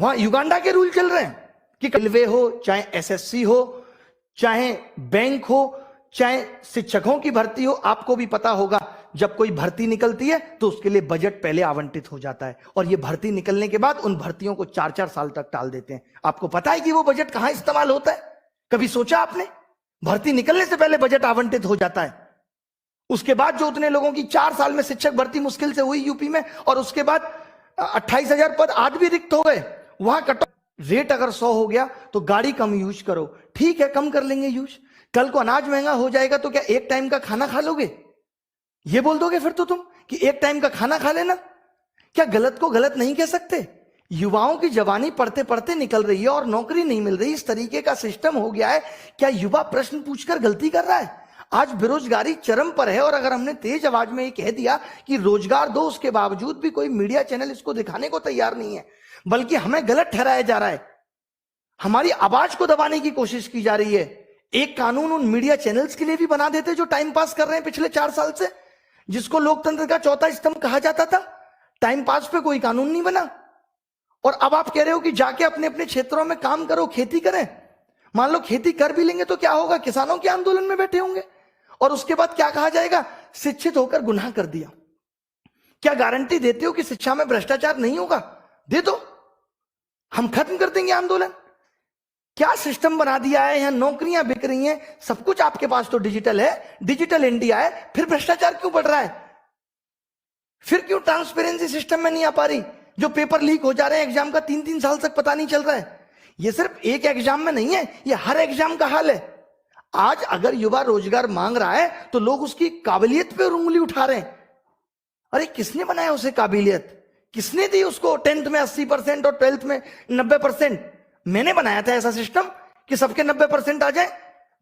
वहां युगांडा के रूल चल रहे हैं कि रेलवे हो, चाहे एसएससी हो, चाहे बैंक हो, चाहे शिक्षकों की भर्ती हो। आपको भी पता होगा जब कोई भर्ती निकलती है तो उसके लिए बजट पहले आवंटित हो जाता है, और ये भर्ती निकलने के बाद उन भर्तियों को 4-4 साल तक टाल देते हैं। आपको पता है कि वो बजट कहां इस्तेमाल होता है? कभी सोचा आपने? भर्ती निकलने से पहले बजट आवंटित हो जाता है। उसके बाद जो उतने लोगों की 4 साल में शिक्षक भर्ती मुश्किल से हुई यूपी में, और उसके बाद 28,000 पद आज भी रिक्त हो गए। वहां कट रेट अगर 100 हो गया तो गाड़ी कम यूज करो। ठीक है, कम कर लेंगे यूज। कल को अनाज महंगा हो जाएगा तो क्या एक टाइम का खाना खा लोगे? ये बोल दोगे फिर तो तुम कि एक टाइम का खाना खा लेना? क्या गलत को गलत नहीं कह सकते? युवाओं की जवानी पढ़ते पढ़ते निकल रही है और नौकरी नहीं मिल रही। इस तरीके का सिस्टम हो गया है। क्या युवा प्रश्न पूछकर गलती कर रहा है? आज बेरोजगारी चरम पर है, और अगर हमने तेज आवाज में ये कह दिया कि रोजगार दो, उसके बावजूद भी कोई मीडिया चैनल इसको दिखाने को तैयार नहीं है, बल्कि हमें गलत ठहराया जा रहा है। हमारी आवाज को दबाने की कोशिश की जा रही है। एक कानून उन मीडिया चैनल्स के लिए भी बना देते जो टाइम पास कर रहे हैं पिछले 4 साल से, जिसको लोकतंत्र का चौथा स्तंभ कहा जाता था। टाइम पास पे कोई कानून नहीं बना, और अब आप कह रहे हो कि जाके अपने अपने क्षेत्रों में काम करो, खेती करें। मान लो खेती कर भी लेंगे तो क्या होगा? किसानों के आंदोलन में बैठे होंगे, और उसके बाद क्या कहा जाएगा? शिक्षित होकर गुनाह कर दिया। क्या गारंटी देते हो कि शिक्षा में भ्रष्टाचार नहीं होगा? दे दो, हम खत्म कर देंगे आंदोलन। क्या सिस्टम बना दिया है? यहां नौकरियां बिक रही हैं, सब कुछ आपके पास तो डिजिटल है, डिजिटल इंडिया है, फिर भ्रष्टाचार क्यों बढ़ रहा है? फिर क्यों ट्रांसपेरेंसी सिस्टम में नहीं आ पा रही? जो पेपर लीक हो जा रहे हैं एग्जाम का, 3-3 साल तक पता नहीं चल रहा है। ये सिर्फ एक एग्जाम में नहीं है, ये हर एग्जाम का हाल है। आज अगर युवा रोजगार मांग रहा है तो लोग उसकी काबिलियत पे उंगली उठा रहे हैं। अरे किसने बनाया उसे काबिलियत? किसने दी उसको 10th में 80% और 12th में 90%? मैंने बनाया था ऐसा सिस्टम कि सबके 90% आ जाए।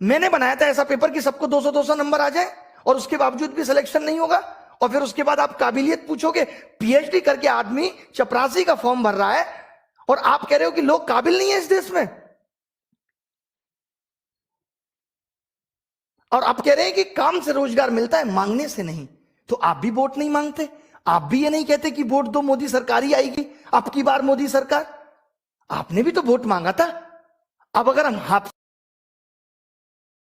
मैंने बनाया था ऐसा पेपर कि सबको 200-200 नंबर आ जाए, और उसके बावजूद भी सिलेक्शन नहीं होगा। और फिर उसके बाद आप काबिलियत पूछोगे? पीएचडी करके आदमी चपरासी का फॉर्म भर रहा है, और आप कह रहे हो कि लोग काबिल नहीं है इस देश में। और आप कह रहे हैं कि काम से रोजगार मिलता है, मांगने से नहीं। तो आप भी वोट नहीं मांगते? आप भी ये नहीं कहते कि वोट दो, मोदी सरकार ही आएगी, अब की बार मोदी सरकार? आपने भी तो वोट मांगा था। अब अगर हम हाथ